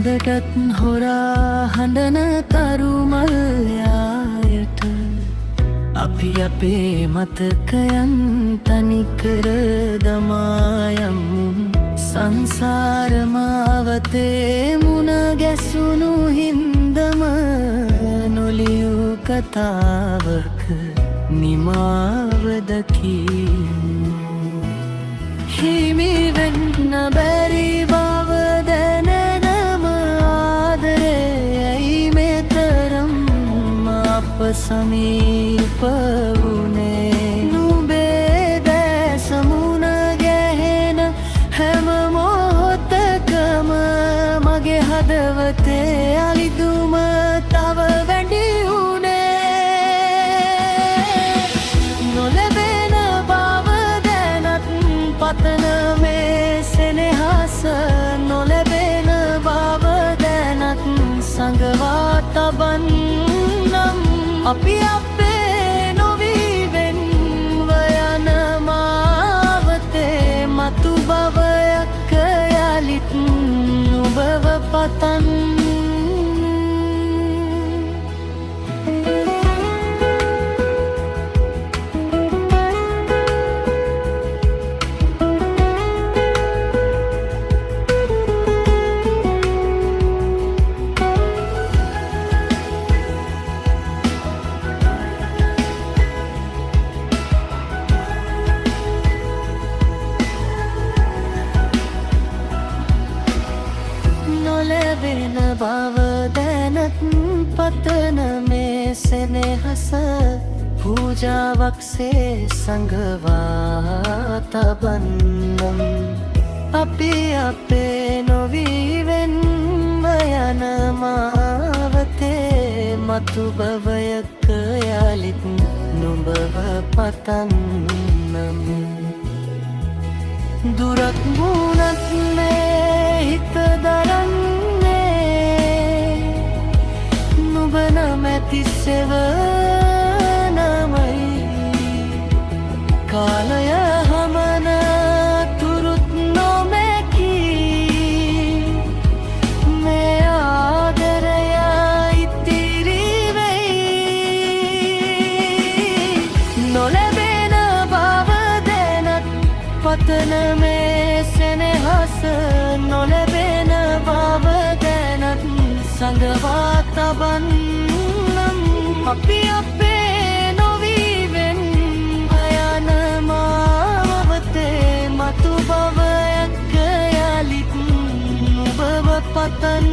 හඳටත් හොරා හඬන තරුමල්යායට අපි අපේ මතකයන් තනිකර දමායමු. සංසාරමාවතේ මුණ ගැසුණු හින්දම නොලියූ කතාවක නිමාව දකිමු. හිමි වෙන්න බැරි බව දැනෙනම ආදරයයි මෙතරම් අප සමීප වුණේ. නුඹේ දැස මුණ ගැහෙන හැම මොහොතකම මගේ හදවතේ අලිදුම තව වැඩි පතන මේ සෙනෙහස නොලැබෙන බව දැනත් සඟවා තබන්නම්. අපි අපේ නොවීවෙන්ව යන මාවතේ මතු බවයක් යලිත් නුඹව පතන්. නොලැබෙන බව දැනත් පතන මේ සෙනෙහස පූජාවක්සේ සඟවා තබන්නම්. අපි අපේ නොවීවෙන්ව යන මාවතේ මතු බවයක යලිත් නුඹව පතන්නම්. දුරක් වුණත් මේ හිත දරන්නේ නුඹ නැමැති සෙවනමයි. කාලය හමන තුරුත් නොමැකී මේ ආදරය ඉතිරි වෙයි. නොලැබෙන බව දැනත් පතන මේ සෙනෙහස නොලැබෙන බව දැනත් සඟවා තබන්නම්. අපි අපේ නොවීවෙන් යන මාවතේ මතු බවයක් යලිත් නුඹව පතන්.